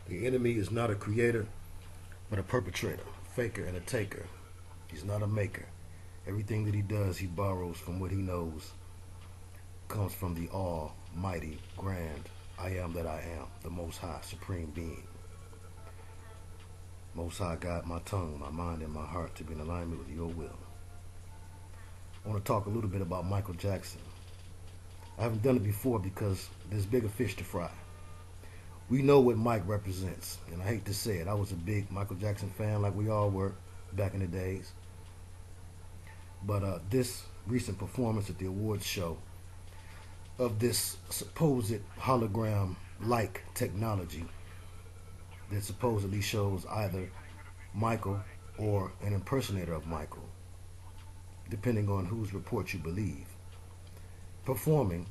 The enemy is not a creator, but a perpetrator, faker, and a taker. He's not a maker. Everything that he does, he borrows from what he knows comes from the almighty, grand, I am that I am, the Most High, Supreme Being. Most High, guide my tongue, my mind, and my heart to be in alignment with your will. I want to talk a little bit about Michael Jackson. I haven't done it before because there's bigger fish to fry. We know what Mike represents, and I hate to say it, I was a big Michael Jackson fan like we all were back in the days. But this recent performance at the awards show of this supposed hologram-like technology that supposedly shows either Michael or an impersonator of Michael, depending on whose report you believe, performing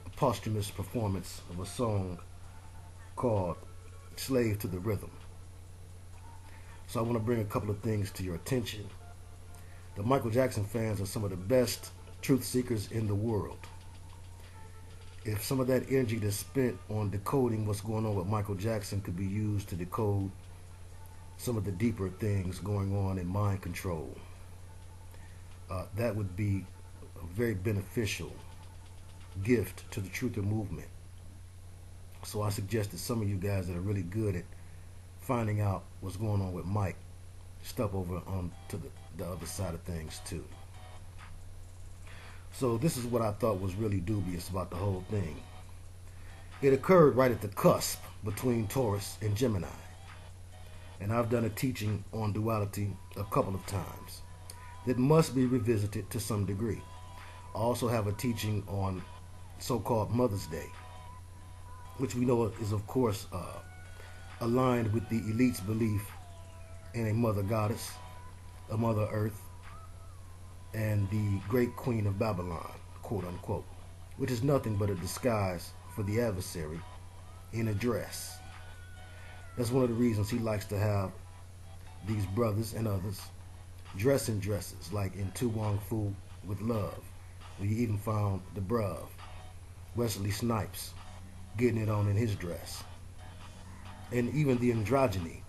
a posthumous performance of a song called Slave to the Rhythm. So I want to bring a couple of things to your attention. The Michael Jackson fans are some of the best truth seekers in the world. If some of that energy that's spent on decoding what's going on with Michael Jackson could be used to decode some of the deeper things going on in mind control, that would be a very beneficial gift to the truther movement. So I suggest that some of you guys that are really good at finding out what's going on with Mike step over on to the other side of things too. So this is what I thought was really dubious about the whole thing. It occurred right at the cusp between Taurus and Gemini. And I've done a teaching on duality a couple of times that must be revisited to some degree. I also have a teaching on so-called Mother's Day, which we know is, of course, aligned with the elite's belief in a mother goddess, a mother earth, and the great queen of Babylon, quote unquote, which is nothing but a disguise for the adversary in a dress. That's one of the reasons he likes to have these brothers and others dress in dresses, like in Tu Wong Fu with Love, where you even found the bruv, Wesley Snipes, getting it on in his dress. And even the androgyny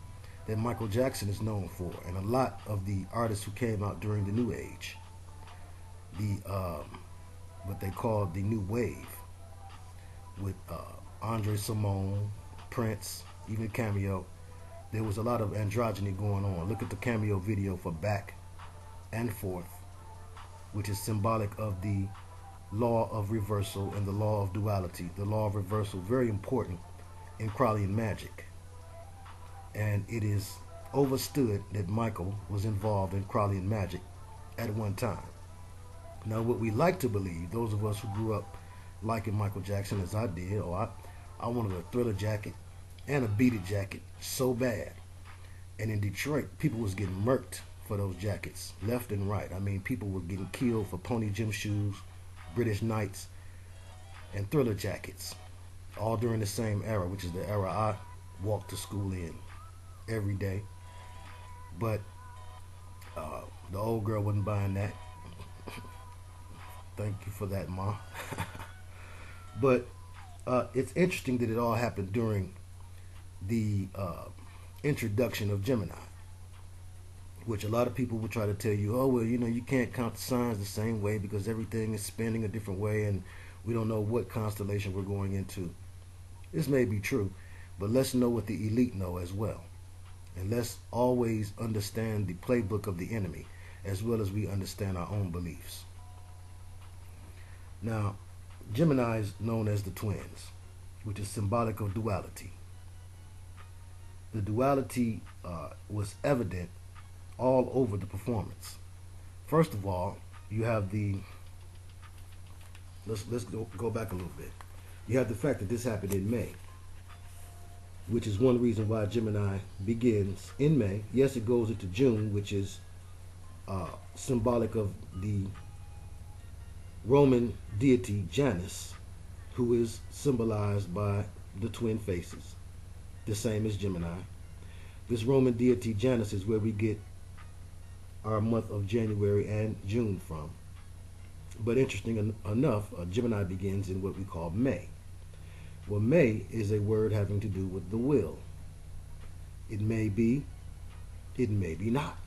that Michael Jackson is known for, and a lot of the artists who came out during the New Age, the what they call the New Wave, with Andre Simone, Prince, even Cameo, there was a lot of androgyny going on. Look at the Cameo video for Back and Forth, which is symbolic of the law of reversal and the law of duality. The law of reversal, very important in Crowleyan magic. And it is overstood that Michael was involved in Crowleyan magic at one time. Now, what we like to believe, those of us who grew up liking Michael Jackson as I did, I wanted a Thriller jacket and a Beat It jacket so bad. And in Detroit, people was getting murked for those jackets, left and right. I mean, people were getting killed for pony gym shoes, British Knights, and Thriller jackets, all during the same era, which is the era I walked to school in every day. But the old girl wasn't buying that. Thank you for that, Ma. But it's interesting that it all happened during the introduction of Gemini, which a lot of people will try to tell you, oh, well, you know, you can't count the signs the same way because everything is spinning a different way and we don't know what constellation we're going into. This may be true, but let's know what the elite know as well. And let's always understand the playbook of the enemy as well as we understand our own beliefs. Now, Gemini is known as the twins, which is symbolic of duality. The duality was evident all over the performance. First of all, you have the, let's go back a little bit. You have the fact that this happened in May, which is one reason why Gemini begins in May. Yes, it goes into June, which is symbolic of the Roman deity Janus, who is symbolized by the twin faces, the same as Gemini. This Roman deity Janus is where we get our month of January and June from. But interesting enough, Gemini begins in what we call May. Well, May is a word having to do with the will, It may be, it may be not.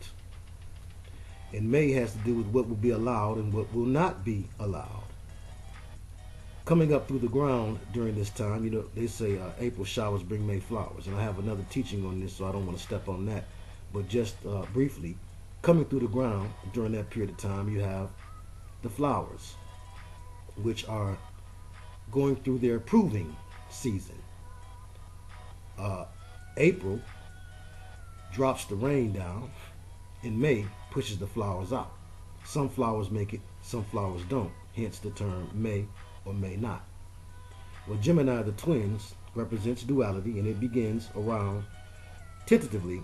And may has to do with what will be allowed and what will not be allowed. Coming up through the ground during this time, you know, they say April showers bring May flowers. And I have another teaching on this, so I don't want to step on that. But just briefly, coming through the ground during that period of time, you have the flowers, which are going through their proving season. April drops the rain down, and May pushes the flowers out. Some flowers make it, some flowers don't, hence the term may or may not. Well, Gemini, the twins, represents duality, and it begins around, tentatively,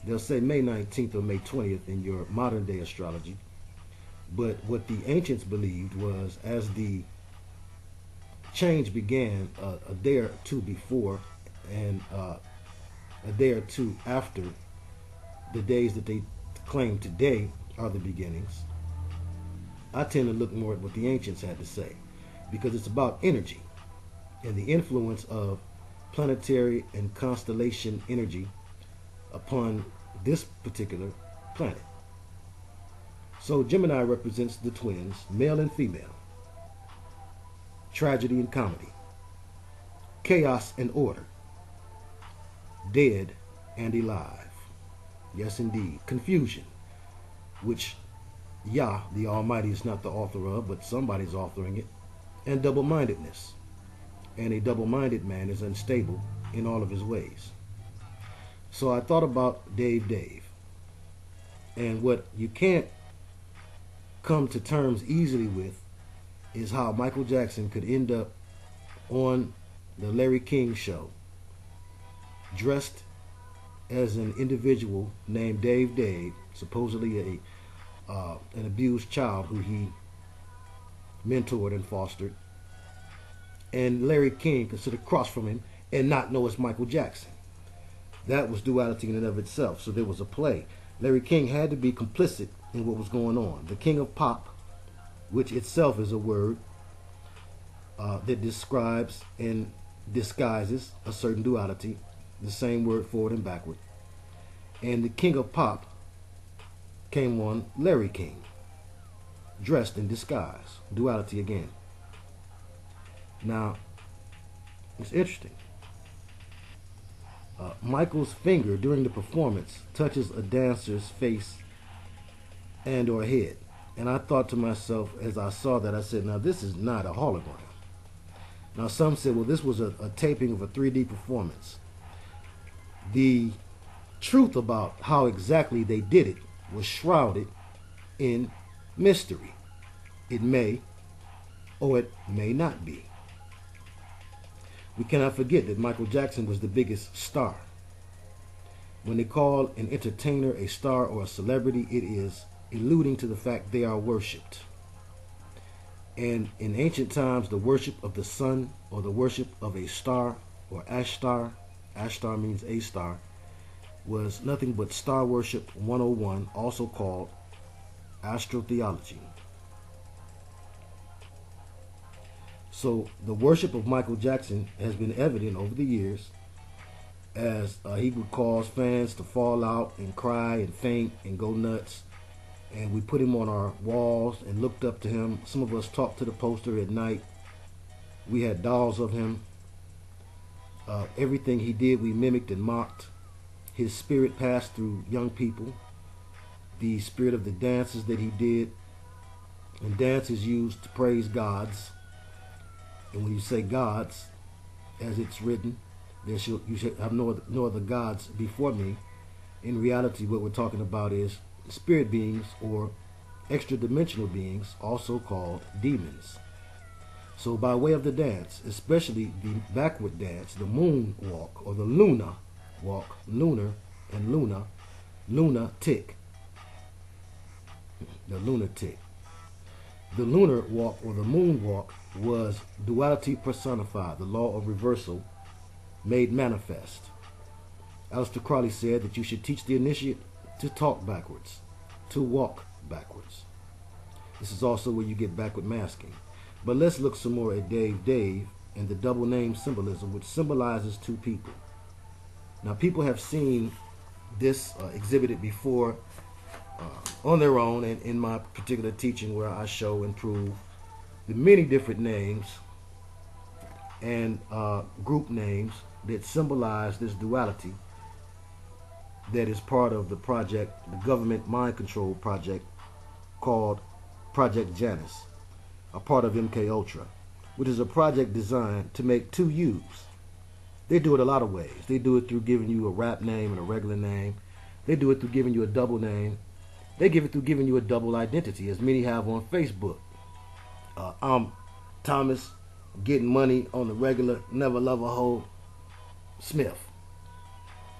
they'll say May 19th or May 20th in your modern day astrology. But what the ancients believed was, as the change began a day or two before and a day or two after the days that they claim today are the beginnings, I tend to look more at what the ancients had to say, because it's about energy and the influence of planetary and constellation energy upon this particular planet. So Gemini represents the twins, male and female, tragedy and comedy, chaos and order, dead and alive. Yes, indeed. Confusion, which Yah, the Almighty, is not the author of, but somebody's authoring it, and double-mindedness. And a double-minded man is unstable in all of his ways. So I thought about Dave. And what you can't come to terms easily with is how Michael Jackson could end up on the Larry King show dressed as an individual named Dave, supposedly an abused child who he mentored and fostered, and Larry King could sit across from him and not know it's Michael Jackson. That was duality in and of itself. So there was a play. Larry King had to be complicit in what was going on. The king of pop, which itself is a word that describes and disguises a certain duality, the same word forward and backward. And the king of pop came on Larry King, dressed in disguise. Duality again. Now, it's interesting. Michael's finger during the performance touches a dancer's face and or head. And I thought to myself, as I saw that, I said, now this is not a hologram. Now some said, well, this was a taping of a 3D performance. The truth about how exactly they did it was shrouded in mystery. It may or it may not be. We cannot forget that Michael Jackson was the biggest star. When they call an entertainer a star or a celebrity, it is alluding to the fact they are worshipped. And in ancient times, the worship of the sun or the worship of a star or Ashtar, Ashtar means a star, was nothing but Star Worship 101, also called astrotheology. So the worship of Michael Jackson has been evident over the years, as he would cause fans to fall out and cry and faint and go nuts. And we put him on our walls and looked up to him. Some of us talked to the poster at night. We had dolls of him. Everything he did, we mimicked and mocked. His spirit passed through young people. The spirit of the dances that he did. And dance is used to praise gods. And when you say gods, as it's written, you should have no other gods before me. In reality, what we're talking about is spirit beings or extra-dimensional beings, also called demons. So by way of the dance, especially the backward dance, the moon walk or the Luna walk, lunar and lunatic, the lunatic. The lunar walk or the moon walk was duality personified, the law of reversal made manifest. Aleister Crowley said that you should teach the initiate to talk backwards, to walk backwards. This is also where you get backward masking. But let's look some more at Dave and the double name symbolism, which symbolizes two people. Now, people have seen this exhibited before on their own, and in my particular teaching where I show and prove the many different names and group names that symbolize this duality that is part of the project, the government mind control project called Project Janus, a part of MK Ultra, which is a project designed to make two yous. They do it a lot of ways. They do it through giving you a rap name and a regular name. They do it through giving you a double name. They give it through giving you a double identity, as many have on Facebook. I'm Thomas, getting money on the regular, never love a hoe, Smith.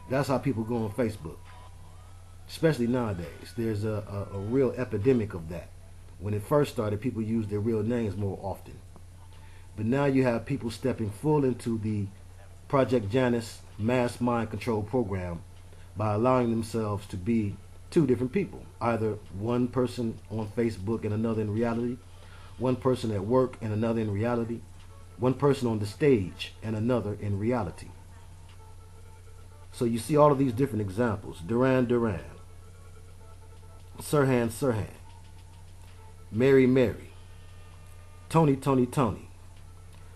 That's how people go on Facebook. Especially nowadays. There's a real epidemic of that. When it first started, people used their real names more often. But now you have people stepping full into the Project Janus mass mind control program by allowing themselves to be two different people. Either one person on Facebook and another in reality, one person at work and another in reality, one person on the stage and another in reality. So you see all of these different examples. Duran Duran, Sirhan Sirhan, Mary Mary, Tony Tony Tony,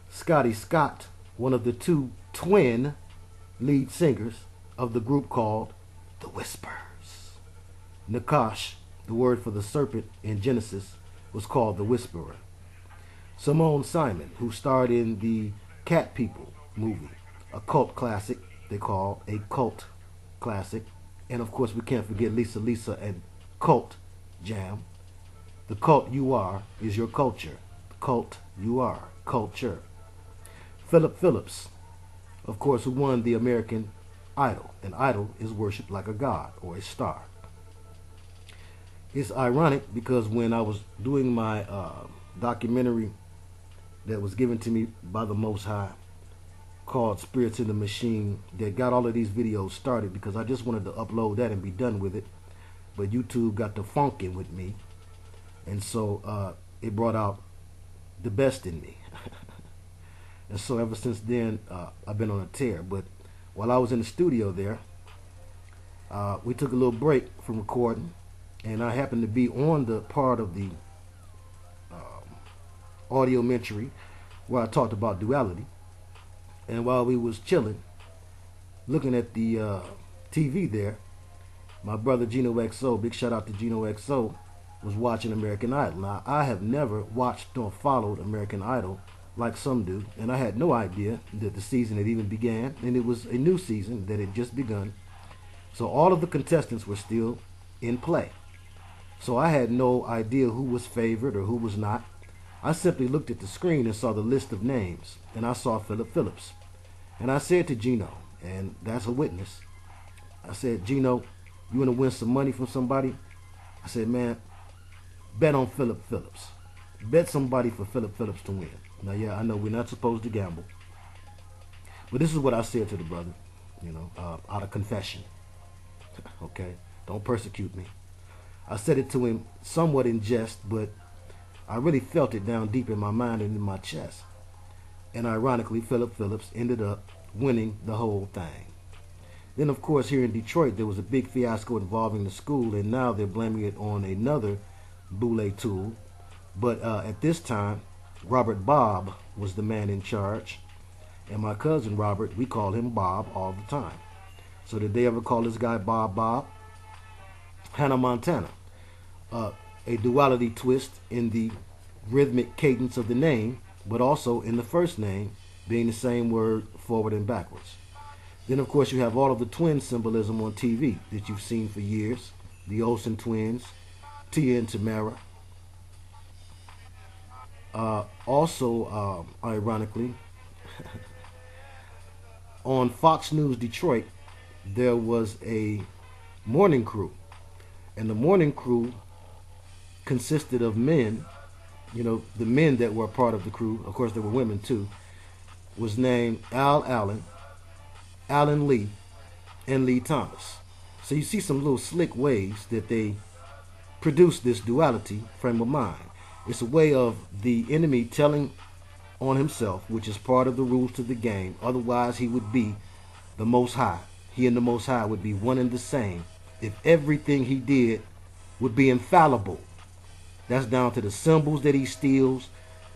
Scotty Scott, one of the two twin lead singers of the group called The Whispers. Nakash, the word for the serpent in Genesis, was called the Whisperer. Simone Simon, who starred in the Cat People movie, a cult classic they call a cult classic. And of course we can't forget Lisa Lisa and Cult Jam. The cult you are is your culture. The cult you are, culture. Philip Phillips, of course, who won the American Idol. An idol is worshipped like a god or a star. It's ironic because when I was doing my documentary that was given to me by the Most High called Spirits in the Machine, that got all of these videos started because I just wanted to upload that and be done with it. But YouTube got to funking with me. And so it brought out the best in me. And so ever since then, I've been on a tear. But while I was in the studio there, we took a little break from recording. And I happened to be on the part of the audiomentary where I talked about duality. And while we was chilling, looking at the TV there, my brother Gino XO, big shout out to Gino XO, was watching American Idol. Now, I have never watched or followed American Idol like some do, and I had no idea that the season had even began, and it was a new season that had just begun. So all of the contestants were still in play. So I had no idea who was favored or who was not. I simply looked at the screen and saw the list of names, and I saw Philip Phillips. And I said to Gino, and that's a witness, I said, Gino, you want to win some money from somebody? I said, man, bet on Philip Phillips. Bet somebody for Philip Phillips to win. Now, yeah, I know we're not supposed to gamble. But this is what I said to the brother, you know, out of confession. Okay? Don't persecute me. I said it to him somewhat in jest, but I really felt it down deep in my mind and in my chest. And ironically, Philip Phillips ended up winning the whole thing. Then, of course, here in Detroit, there was a big fiasco involving the school, and now they're blaming it on another boule tool. But at this time, Robert Bob was the man in charge. And my cousin Robert, we call him Bob all the time. So did they ever call this guy Bob Bob? Hannah Montana. A duality twist in the rhythmic cadence of the name, but also in the first name being the same word forward and backwards. Then, of course, you have all of the twin symbolism on TV that you've seen for years. The Olsen twins, Tia and Tamara. Also, ironically, on Fox News Detroit, there was a morning crew. And the morning crew consisted of men, you know, the men that were part of the crew, of course there were women too, was named Al Allen, Alan Lee, and Lee Thomas. So you see some little slick ways that they produce this duality frame of mind. It's a way of the enemy telling on himself, which is part of the rules to the game. Otherwise he would be the Most High. he and the Most High would be one and the same if everything he did would be infallible. That's down to the symbols that he steals.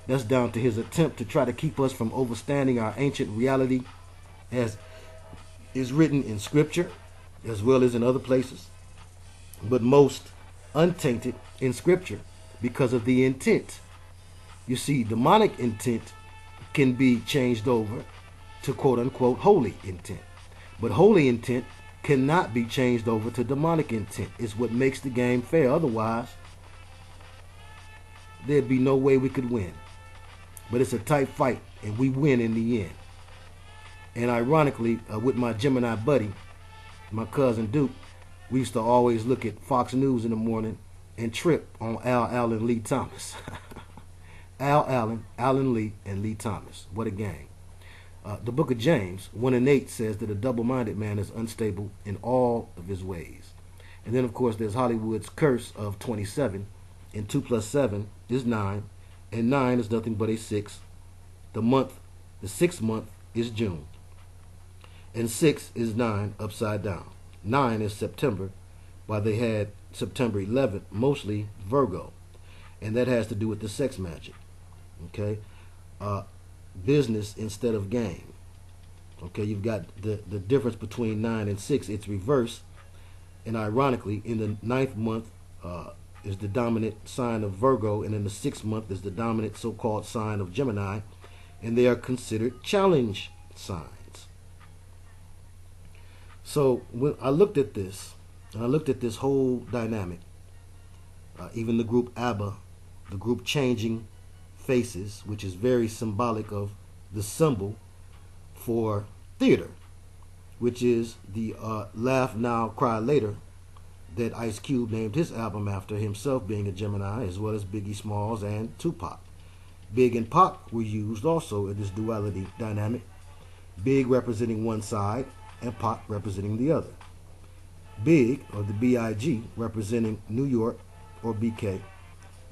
That's down to his attempt to try to keep us from understanding our ancient reality as is written in Scripture as well as in other places, but most untainted in Scripture because of the intent. You see, demonic intent can be changed over to quote-unquote holy intent, but holy intent cannot be changed over to demonic intent. It's what makes the game fair. Otherwise, there'd be no way we could win. But it's a tight fight, and we win in the end. And ironically, with my Gemini buddy, my cousin Duke, we used to always look at Fox News in the morning and trip on Allen Lee Thomas. Allen Lee, and Lee Thomas. What a gang. The book of James 1:8 says that a double-minded man is unstable in all of his ways. And then, of course, there's Hollywood's curse of 27, and 2 plus 7 is 9, and 9 is nothing but a 6. The 6th month is June, and 6 is 9 upside down. 9 is September, while they had September 11th, mostly Virgo, and that has to do with the sex magic. Okay, business instead of game. Okay, you've got the difference between 9 and 6. It's reverse, and ironically, in the 9th month is the dominant sign of Virgo, and in the 6th month is the dominant so-called sign of Gemini, and they are considered challenge signs. So when I looked at this, and I looked at this whole dynamic, even the group ABBA, the group Changing Faces, which is very symbolic of the symbol for theater, which is the Laugh Now, Cry Later that Ice Cube named his album after, himself being a Gemini, as well as Biggie Smalls and Tupac. Big and Pac were used also in this duality dynamic, Big representing one side and Pac representing the other. Big, or the B-I-G, representing New York, or BK,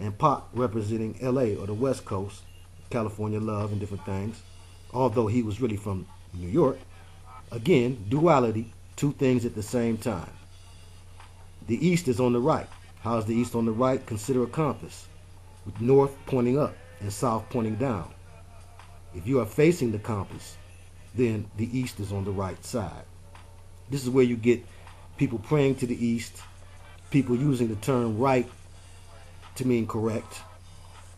and Pac representing LA, or the West Coast, California love and different things, although he was really from New York. Again, duality, two things at the same time. The east is on the right. How is the east on the right? Consider a compass, with north pointing up and south pointing down. If you are facing the compass, then the east is on the right side. This is where you get people praying to the east, people using the term right to mean correct.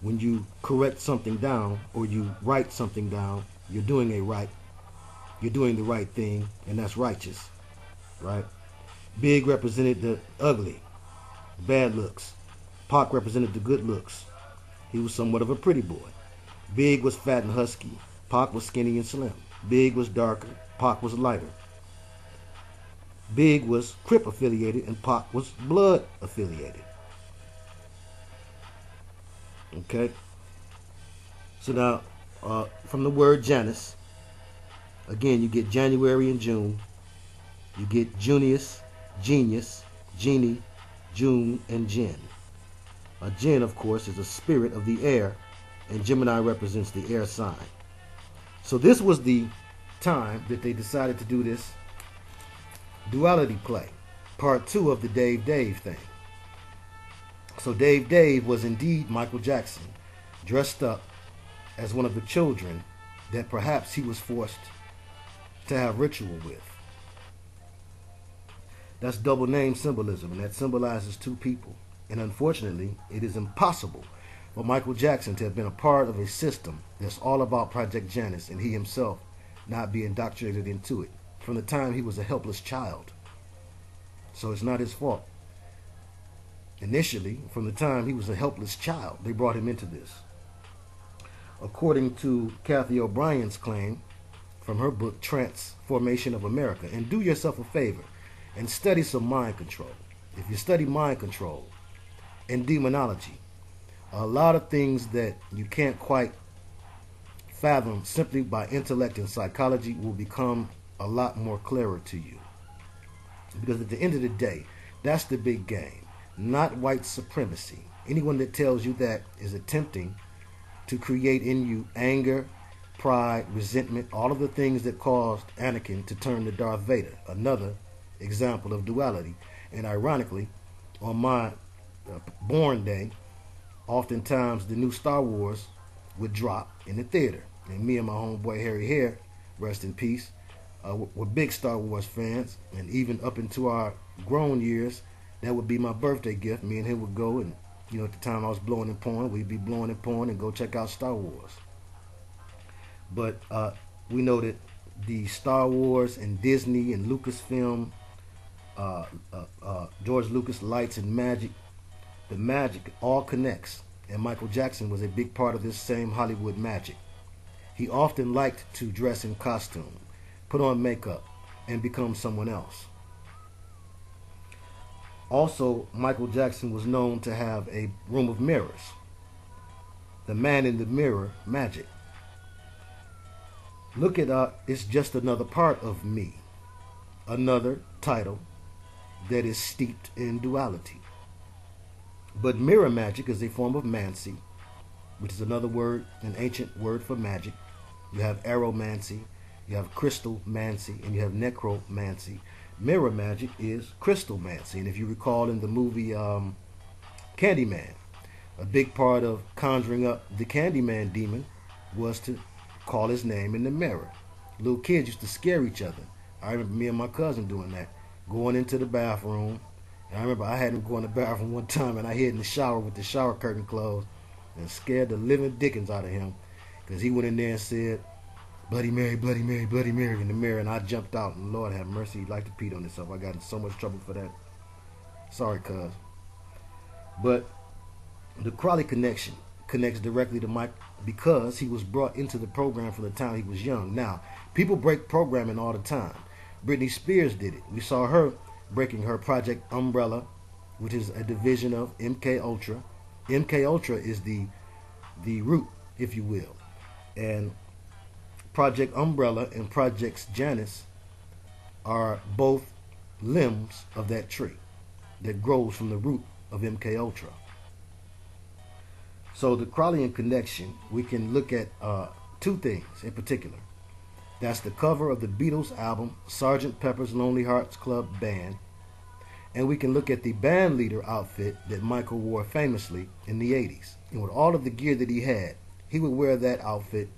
When you correct something down or you write something down, you're doing the right thing, and that's righteous, right? Big represented the ugly, bad looks. Pac represented the good looks. He was somewhat of a pretty boy. Big was fat and husky. Pac was skinny and slim. Big was darker. Pac was lighter. Big was Crip affiliated and Pac was Blood affiliated. Okay? So now, from the word Janus, again, you get January and June. You get Junius, Genius, Genie, June, and Jinn. A Jinn, of course, is a spirit of the air, and Gemini represents the air sign. So this was the time that they decided to do this duality play, part 2 of the Dave thing. So Dave was indeed Michael Jackson, dressed up as one of the children that perhaps he was forced to have ritual with. That's double name symbolism, and that symbolizes two people. And unfortunately, it is impossible for Michael Jackson to have been a part of a system that's all about Project Janus and he himself not be indoctrinated into it from the time he was a helpless child. So it's not his fault. Initially, from the time he was a helpless child, they brought him into this. According to Kathy O'Brien's claim from her book, Transformation of America, and do yourself a favor and study some mind control. If you study mind control and demonology, a lot of things that you can't quite fathom simply by intellect and psychology will become a lot more clearer to you. Because at the end of the day, that's the big game, not white supremacy. Anyone that tells you that is attempting to create in you anger, pride, resentment, all of the things that caused Anakin to turn to Darth Vader. Another example of duality. And ironically, on my born day, oftentimes the new Star Wars would drop in the theater. And me and my homeboy Harry Hare, rest in peace, were big Star Wars fans. And even up into our grown years, that would be my birthday gift. Me and him would go, and at the time I was blowing in porn, we'd be blowing in porn and go check out Star Wars. But we know that the Star Wars and Disney and Lucasfilm, George Lucas lights and magic, the magic all connects. And Michael Jackson was a big part of this same Hollywood magic. He often liked to dress in costume, put on makeup, and become someone else. Also, Michael Jackson was known to have a room of mirrors. The man in the mirror magic. Look at It's Just Another Part of Me. Another title that is steeped in duality. But mirror magic is a form of mancy, which is another word, an ancient word for magic. You have aromancy, you have crystalmancy, and you have necromancy. Mirror magic is crystalmancy. And if you recall in the movie Candyman, a big part of conjuring up the Candyman demon was to call his name in the mirror. Little kids used to scare each other. I remember me and my cousin doing that, going into the bathroom. And I remember I had him go in the bathroom one time, and I hid in the shower with the shower curtain closed and scared the living dickens out of him, because he went in there and said, "Bloody Mary, Bloody Mary, Bloody Mary" in the mirror, and I jumped out, and Lord have mercy, he liked to pee on himself. I got in so much trouble for that. Sorry, cuz. But the Crowley connection connects directly to Mike because he was brought into the program from the time he was young. Now, people break programming all the time. Britney Spears did it. We saw her breaking her Project Umbrella, which is a division of MK Ultra. MK Ultra is the root, if you will. And Project Umbrella and Project Janus are both limbs of that tree that grows from the root of MK Ultra. So the Crowleyan connection, we can look at two things in particular. That's the cover of the Beatles album, Sgt. Pepper's Lonely Hearts Club Band. And we can look at the band leader outfit that Michael wore famously in the 80s. And with all of the gear that he had, he would wear that outfit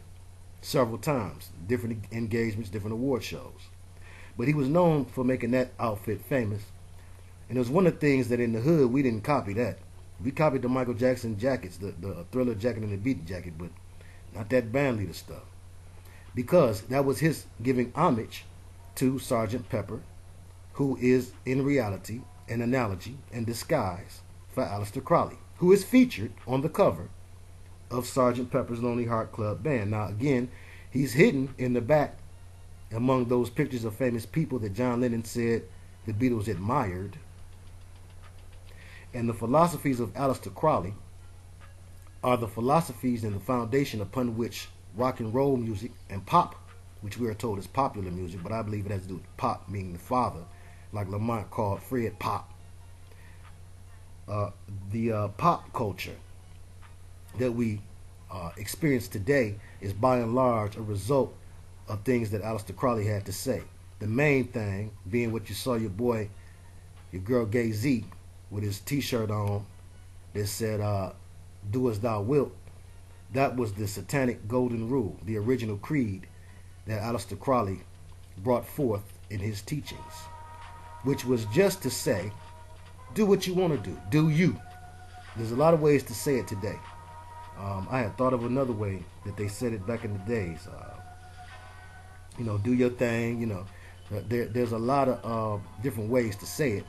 several times, different engagements, different award shows. But he was known for making that outfit famous. And it was one of the things that in the hood, we didn't copy that. We copied the Michael Jackson jackets, the Thriller jacket and the Beat jacket, but not that band leader stuff. Because that was his giving homage to Sgt. Pepper, who is in reality an analogy and disguise for Aleister Crowley, who is featured on the cover of Sgt. Pepper's Lonely Heart Club Band. Now again, he's hidden in the back among those pictures of famous people that John Lennon said the Beatles admired. And the philosophies of Aleister Crowley are the philosophies and the foundation upon which rock and roll music and pop, which we are told is popular music, but I believe it has to do with pop, meaning the father, like Lamont called Fred Pop. The pop culture that we experience today is by and large a result of things that Aleister Crowley had to say. The main thing being what you saw your girl Gay Z with his t-shirt on that said, "Do as thou wilt." That was the satanic golden rule, the original creed that Aleister Crowley brought forth in his teachings, which was just to say, do what you want to do you. There's a lot of ways to say it today. I had thought of another way that they said it back in the days. Do your thing. There's a lot of different ways to say it,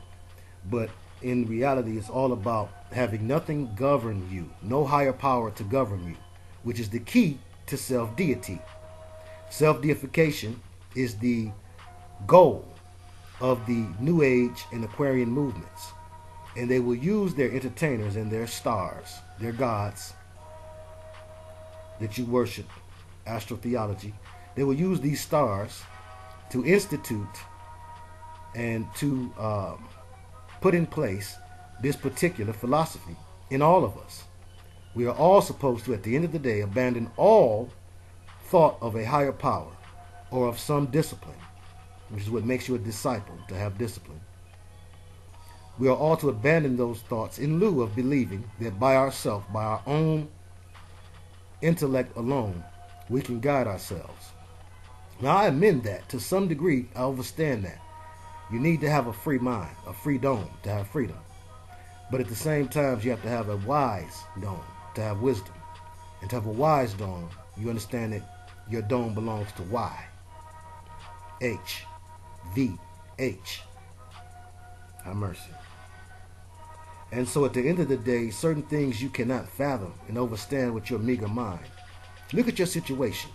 but in reality, it's all about having nothing govern you, no higher power to govern you, which is the key to self-deity. Self-deification is the goal of the New Age and Aquarian movements. And they will use their entertainers and their stars, their gods that you worship, astrotheology. They will use these stars to institute and to put in place this particular philosophy in all of us. We are all supposed to, at the end of the day, abandon all thought of a higher power or of some discipline, which is what makes you a disciple, to have discipline, we are all to abandon those thoughts in lieu of believing that by ourselves, by our own intellect alone, we can guide ourselves. Now, I amend that. To some degree, I understand that. You need to have a free mind, a free dome, to have freedom. But at the same time, you have to have a wise dome to have wisdom. And to have a wise dome, you understand that your dome belongs to Y. H. V. H. Have mercy. And so at the end of the day, certain things you cannot fathom and understand with your meager mind. Look at your situation.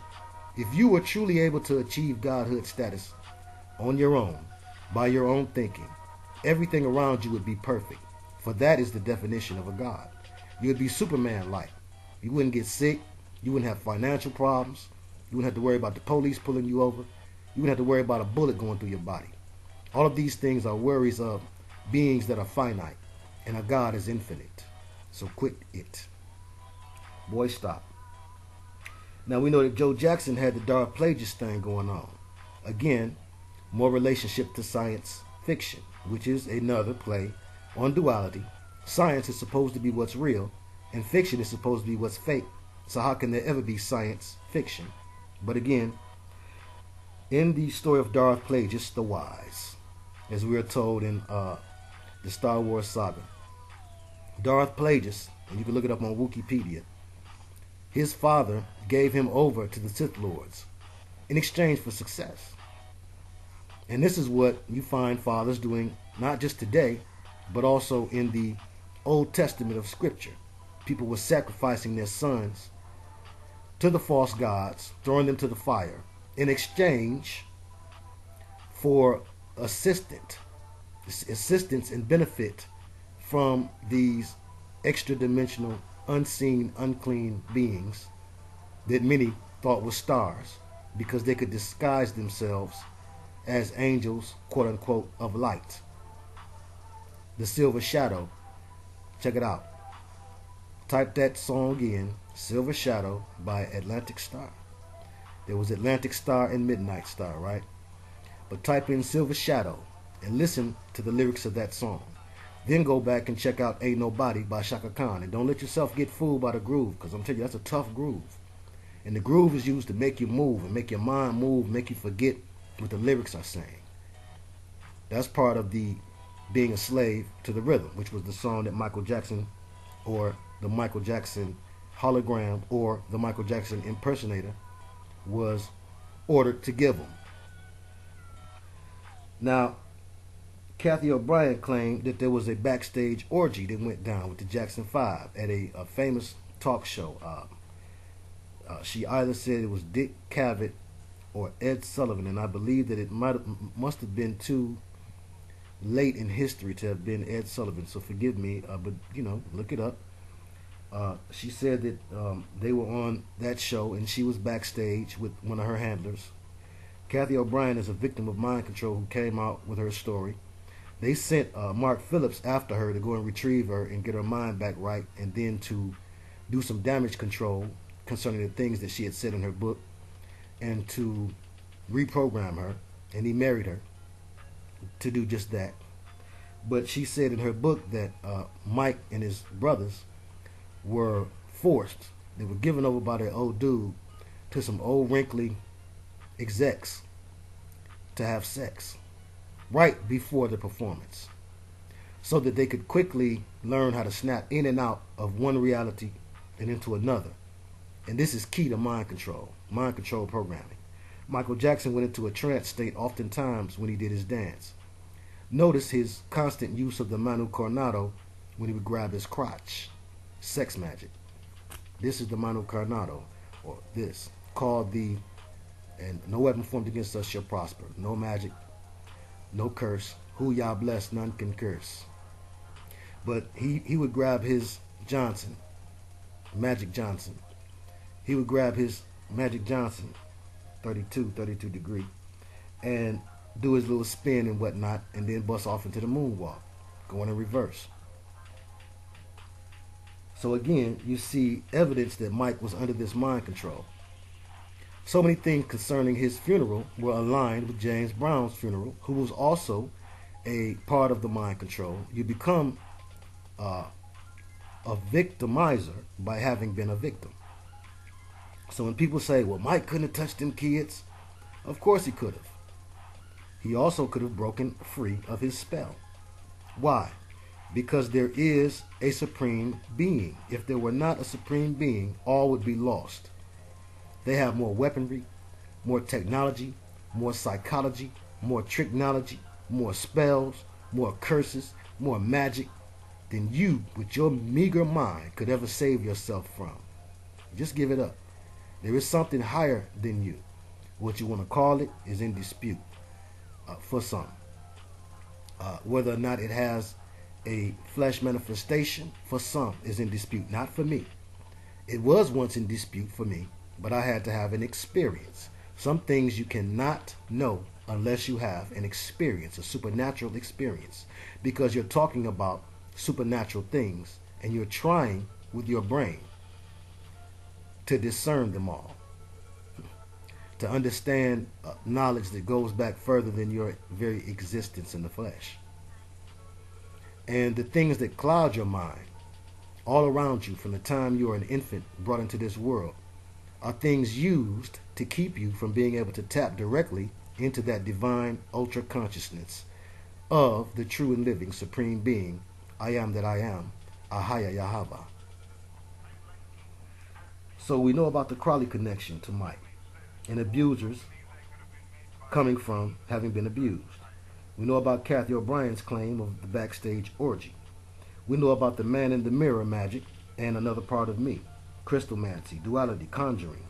If you were truly able to achieve godhood status on your own, by your own thinking, everything around you would be perfect. For that is the definition of a god. You would be Superman-like. You wouldn't get sick. You wouldn't have financial problems. You wouldn't have to worry about the police pulling you over. You wouldn't have to worry about a bullet going through your body. All of these things are worries of beings that are finite, and a God is infinite. So quit it. Boy, stop. Now we know that Joe Jackson had the Darth Plagueis thing going on. Again, more relationship to science fiction, which is another play on duality. Science is supposed to be what's real, and fiction is supposed to be what's fake. So how can there ever be science fiction? But again, in the story of Darth Plagueis the Wise, as we are told in the Star Wars saga, Darth Plagueis, and you can look it up on Wikipedia, his father gave him over to the Sith Lords in exchange for success. And this is what you find fathers doing, not just today, but also in the Old Testament of Scripture. People were sacrificing their sons to the false gods, throwing them to the fire, in exchange for assistance and benefit from these extra-dimensional, unseen, unclean beings that many thought were stars, because they could disguise themselves as angels, quote-unquote, of light. The Silver Shadow. Check it out. Type that song in, Silver Shadow by Atlantic Star. There was Atlantic Star and Midnight Star, right? But type in Silver Shadow and listen to the lyrics of that song. Then go back and check out Ain't Nobody by Shaka Khan. And don't let yourself get fooled by the groove, because I'm telling you, that's a tough groove. And the groove is used to make you move and make your mind move, make you forget what the lyrics are saying. That's part of the being a slave to the rhythm, which was the song that Michael Jackson, or the Michael Jackson hologram, or the Michael Jackson impersonator was ordered to give him. Now, Kathy O'Brien claimed that there was a backstage orgy that went down with the Jackson 5 at a famous talk show. She either said it was Dick Cavett or Ed Sullivan, and I believe that it must have been too late in history to have been Ed Sullivan, so forgive me, but look it up. She said that they were on that show and she was backstage with one of her handlers. Kathy O'Brien is a victim of mind control who came out with her story. They sent Mark Phillips after her to go and retrieve her and get her mind back right, and then to do some damage control concerning the things that she had said in her book, and to reprogram her, and he married her to do just that. But she said in her book that Mike and his brothers were forced, they were given over by their old dude to some old wrinkly execs to have sex right before the performance, so that they could quickly learn how to snap in and out of one reality and into another. And this is key to mind control programming. Michael Jackson went into a trance state oftentimes when he did his dance. Notice his constant use of the mano cornado when he would grab his crotch. Sex magic. This is the mano cornado, or this, called the, and no weapon formed against us shall prosper. No magic, no curse. Who y'all bless, none can curse. But he would grab his Johnson, Magic Johnson. He would grab his Magic Johnson, 32 degree, and do his little spin and whatnot, and then bust off into the moonwalk, going in reverse. So again, you see evidence that Mike was under this mind control. So many things concerning his funeral were aligned with James Brown's funeral, who was also a part of the mind control. You become uh, a victimizer by having been a victim. So when people say, well, Mike couldn't have touched them kids, of course he could have. He also could have broken free of his spell. Why? Because there is a supreme being. If there were not a supreme being, all would be lost. They have more weaponry, more technology, more psychology, more tricknology, more spells, more curses, more magic than you, with your meager mind, could ever save yourself from. Just give it up. There is something higher than you. What you want to call it is in dispute for some. Whether or not it has a flesh manifestation for some is in dispute, not for me. It was once in dispute for me, but I had to have an experience. Some things you cannot know unless you have an experience, a supernatural experience, because you're talking about supernatural things and you're trying with your brain to discern them all, to understand knowledge that goes back further than your very existence in the flesh. And the things that cloud your mind all around you from the time you are an infant brought into this world are things used to keep you from being able to tap directly into that divine ultra consciousness of the true and living supreme being, I am that I am, Ahaya Yahweh. So we know about the Crowley connection to Mike and abusers coming from having been abused. We know about Kathy O'Brien's claim of the backstage orgy. We know about the man in the mirror magic and another part of me, crystalmancy, duality, conjuring.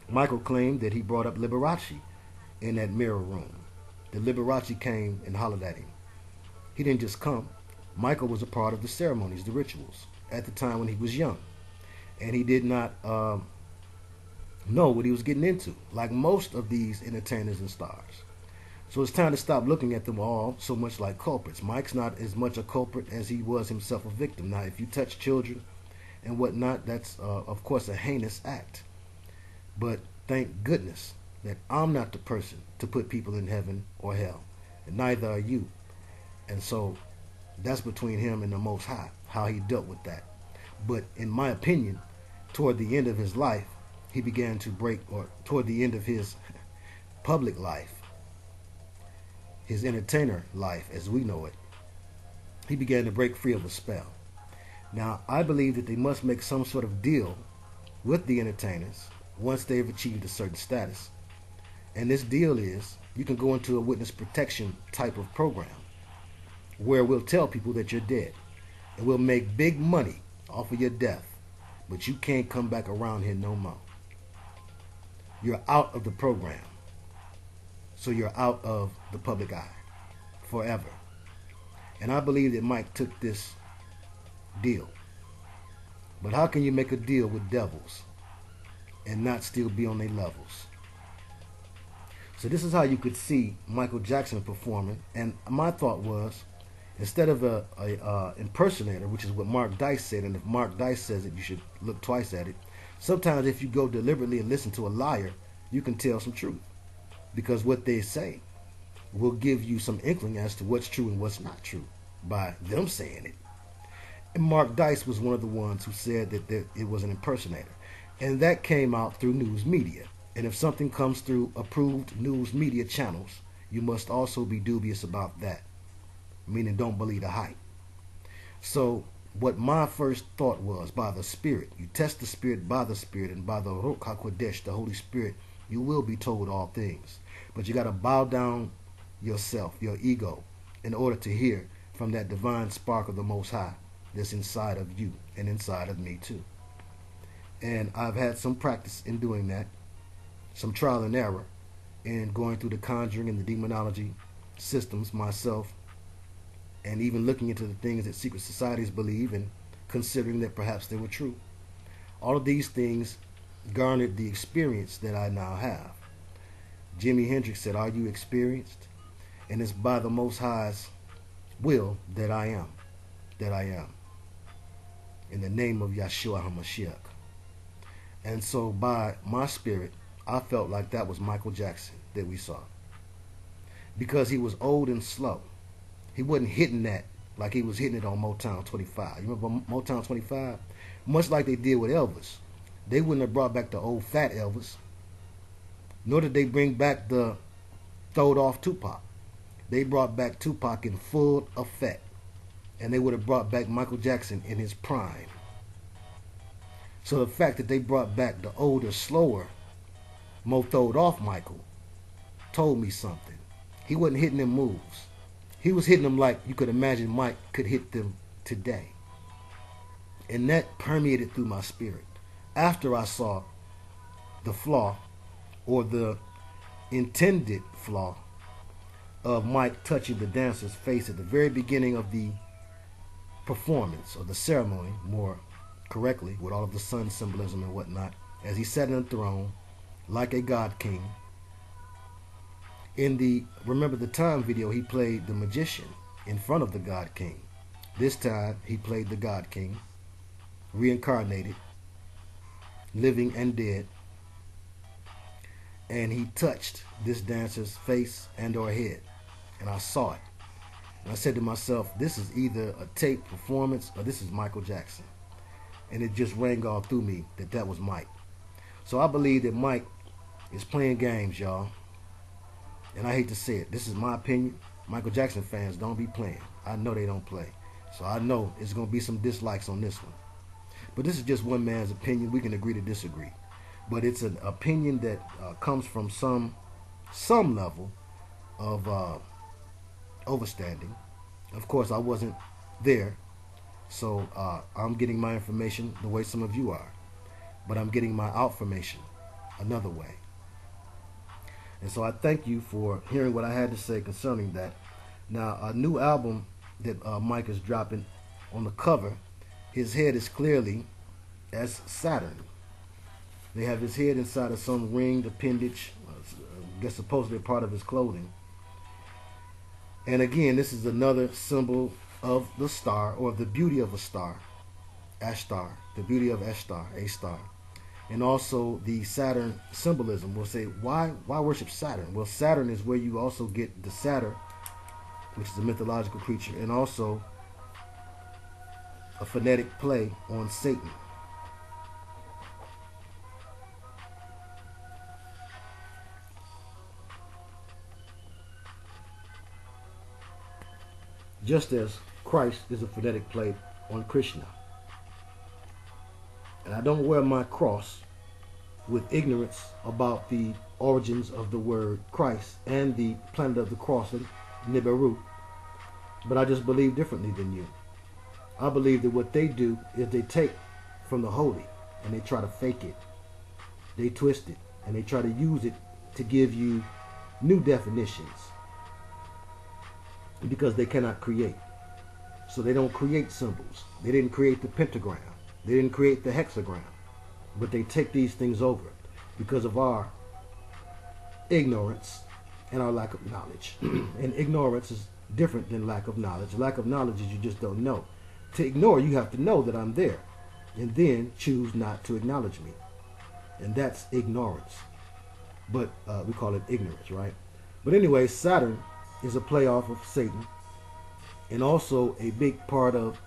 Michael claimed that he brought up Liberace in that mirror room. The Liberace came and hollered at him. He didn't just come. Michael was a part of the ceremonies, the rituals, at the time when he was young. And he did not know what he was getting into, like most of these entertainers and stars. So it's time to stop looking at them all so much like culprits. Mike's not as much a culprit as he was himself a victim. Now, if you touch children and whatnot, that's, of course, a heinous act. But thank goodness that I'm not the person to put people in heaven or hell, and neither are you. And so that's between him and the Most High, how he dealt with that. But in my opinion, toward the end of his life, he began to break, or toward the end of his public life, his entertainer life as we know it, he began to break free of a spell. Now, I believe that they must make some sort of deal with the entertainers once they've achieved a certain status. And this deal is, you can go into a witness protection type of program where we'll tell people that you're dead and we'll make big money off of your death, but you can't come back around here no more. You're out of the program. So you're out of the public eye forever. And I believe that Mike took this deal. But how can you make a deal with devils and not still be on their levels? So this is how you could see Michael Jackson performing. And my thought was, instead of a impersonator, which is what Mark Dice said, and if Mark Dice says it, you should look twice at it. Sometimes if you go deliberately and listen to a liar, you can tell some truth. Because what they say will give you some inkling as to what's true and what's not true by them saying it. And Mark Dice was one of the ones who said that it was an impersonator. And that came out through news media. And if something comes through approved news media channels, you must also be dubious about that. Meaning don't believe the hype. So what my first thought was, by the Spirit, you test the Spirit by the Spirit, and by the Ruach HaKodesh, the Holy Spirit, you will be told all things. But you got to bow down yourself, your ego, in order to hear from that divine spark of the Most High that's inside of you and inside of me too. And I've had some practice in doing that, some trial and error in going through the conjuring and the demonology systems myself, and even looking into the things that secret societies believe and considering that perhaps they were true. All of these things garnered the experience that I now have. Jimi Hendrix said, "Are you experienced?" And it's by the Most High's will that I am. That I am. In the name of Yeshua HaMashiach. And so by my spirit, I felt like that was Michael Jackson that we saw. Because he was old and slow. He wasn't hitting that like he was hitting it on Motown 25. You remember Motown 25? Much like they did with Elvis. They wouldn't have brought back the old fat Elvis. Nor did they bring back the throwed off Tupac. They brought back Tupac in full effect. And they would have brought back Michael Jackson in his prime. So the fact that they brought back the older, slower, more throwed off Michael told me something. He wasn't hitting them moves. He was hitting them like you could imagine Mike could hit them today. And that permeated through my spirit. After I saw the flaw, or the intended flaw, of Mike touching the dancer's face at the very beginning of the performance, or the ceremony, more correctly, with all of the sun symbolism and whatnot, as he sat on the throne like a god king. In the Remember the Time video, he played the magician in front of the God King. This time, he played the God King, reincarnated, living and dead. And he touched this dancer's face and or head. And I saw it. And I said to myself, this is either a tape performance or this is Michael Jackson. And it just rang all through me that that was Mike. So I believe that Mike is playing games, y'all. And I hate to say it. This is my opinion. Michael Jackson fans don't be playing. I know they don't play. So I know it's going to be some dislikes on this one. But this is just one man's opinion. We can agree to disagree. But it's an opinion that comes from some level of overstanding. Of course, I wasn't there. So I'm getting my information the way some of you are. But I'm getting my outformation another way. And so I thank you for hearing what I had to say concerning that. Now, a new album that Mike is dropping, on the cover, his head is clearly as Saturn. They have his head inside of some ringed appendage, I guess supposedly a part of his clothing. And again, this is another symbol of the star, or the beauty of a star, Ashtar, the beauty of Ashtar, a star. And also the Saturn symbolism. We'll say, why worship Saturn? Well, Saturn is where you also get the satyr, which is a mythological creature, and also a phonetic play on Satan. Just as Christ is a phonetic play on Krishna. And I don't wear my cross with ignorance about the origins of the word Christ and the planet of the crossing, Nibiru. But I just believe differently than you. I believe that what they do is they take from the holy and they try to fake it. They twist it and they try to use it to give you new definitions. Because they cannot create. So they don't create symbols. They didn't create the pentagram. They didn't create the hexagram. But they take these things over because of our ignorance and our lack of knowledge. And ignorance is different than lack of knowledge. Lack of knowledge is you just don't know. To ignore, you have to know that I'm there. And then choose not to acknowledge me. And that's ignorance. But we call it ignorance, right? But anyway, Saturn is a play off of Satan. And also a big part of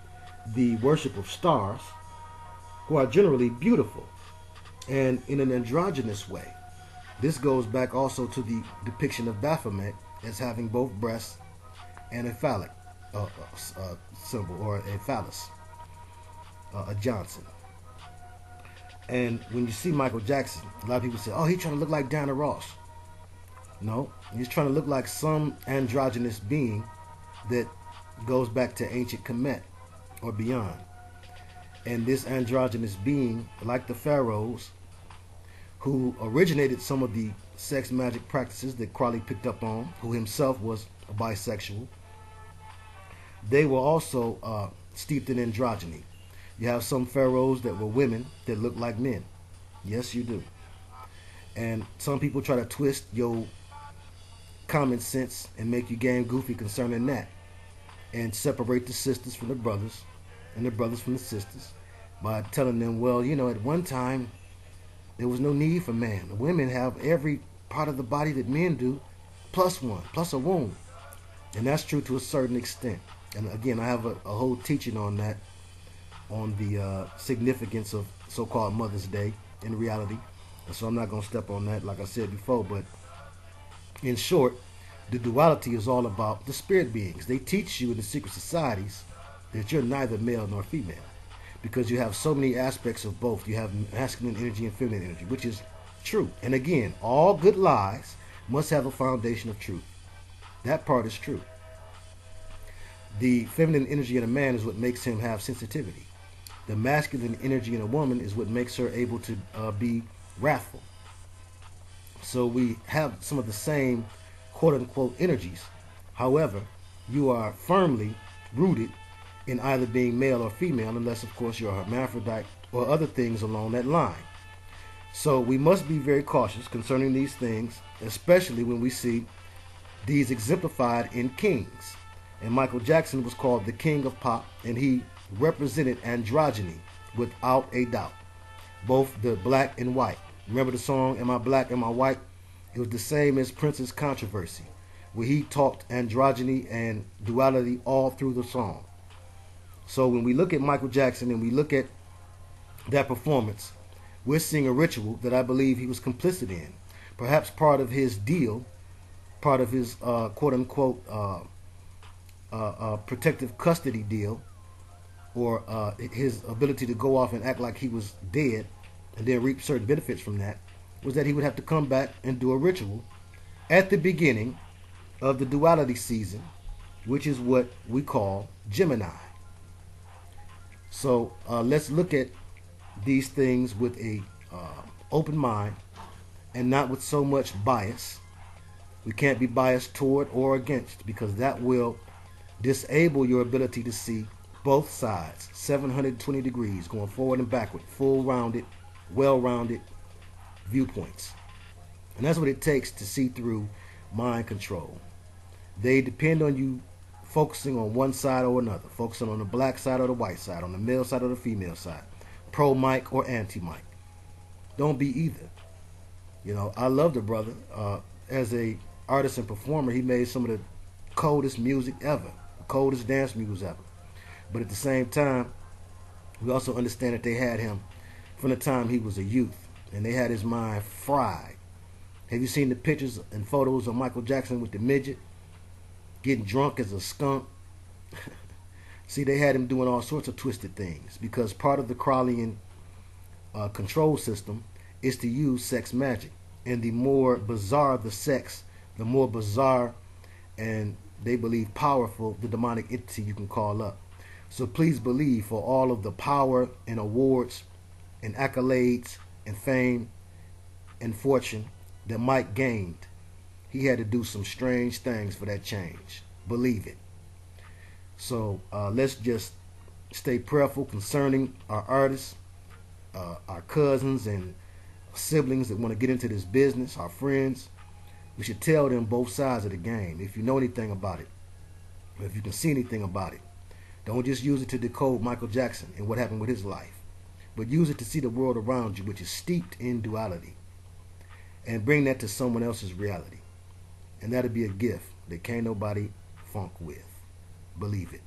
the worship of stars, who are generally beautiful and in an androgynous way. This goes back also to the depiction of Baphomet as having both breasts and a phallic symbol, or a phallus, a Johnson. And when you see Michael Jackson, a lot of people say, oh, he's trying to look like Diana Ross. No, he's trying to look like some androgynous being that goes back to ancient Kemet or beyond. And this androgynous being, like the pharaohs, who originated some of the sex magic practices that Crowley picked up on, who himself was a bisexual, they were also steeped in androgyny. You have some pharaohs that were women that look like men. Yes, you do. And some people try to twist your common sense and make you game goofy concerning that, and separate the sisters from the brothers and the brothers from the sisters by telling them, well, you know, at one time There was no need for man. The women have every part of the body that men do, plus one, plus a womb. And that's true to a certain extent. And again, I have a whole teaching on that, on the significance of so-called Mother's Day in reality. And so I'm not going to step on that like I said before. But in short, the duality is all about the spirit beings. They teach you in the secret societies that you're neither male nor female, because you have so many aspects of both. You have masculine energy and feminine energy, which is true. And again, all good lies must have a foundation of truth. That part is true. The feminine energy in a man is what makes him have sensitivity. The masculine energy in a woman is what makes her able to be wrathful. So we have some of the same quote-unquote energies. However, you are firmly rooted in either being male or female, unless, of course, you're a hermaphrodite or other things along that line. So we must be very cautious concerning these things, especially when we see these exemplified in kings. And Michael Jackson was called the king of pop, and he represented androgyny without a doubt, both the black and white. Remember the song, Am I Black, Am I White? It was the same as Prince's Controversy, where he talked androgyny and duality all through the song. So when we look at Michael Jackson and we look at that performance, we're seeing a ritual that I believe he was complicit in. Perhaps part of his deal, part of his quote-unquote protective custody deal, or his ability to go off and act like he was dead and then reap certain benefits from that, was that he would have to come back and do a ritual at the beginning of the duality season, which is what we call Gemini. So let's look at these things with a open mind and not with so much bias. We can't be biased toward or against, because that will disable your ability to see both sides, 720 degrees, going forward and backward, full rounded, well-rounded viewpoints. And that's what it takes to see through mind control. They depend on you focusing on one side or another, focusing on the black side or the white side, on the male side or the female side, pro-Mike or anti-Mike. Don't be either. You know, I love the brother. As a artist and performer, he made some of the coldest music ever, the coldest dance music ever. But at the same time, we also understand that they had him from the time he was a youth, and they had his mind fried. Have you seen the pictures and photos of Michael Jackson with the midget getting drunk as a skunk? See, they had him doing all sorts of twisted things, because part of the Crowleyan control system is to use sex magic. And the more bizarre the sex, the more bizarre and, they believe, powerful the demonic entity you can call up. So please believe, for all of the power and awards and accolades and fame and fortune that Mike gained, he had to do some strange things for that change. Believe it. So let's just stay prayerful concerning our artists, our cousins and siblings that want to get into this business, our friends. We should tell them both sides of the game. If you know anything about it, or if you can see anything about it, don't just use it to decode Michael Jackson and what happened with his life, but use it to see the world around you, which is steeped in duality, and bring that to someone else's reality. And that'll be a gift that can't nobody funk with. Believe it.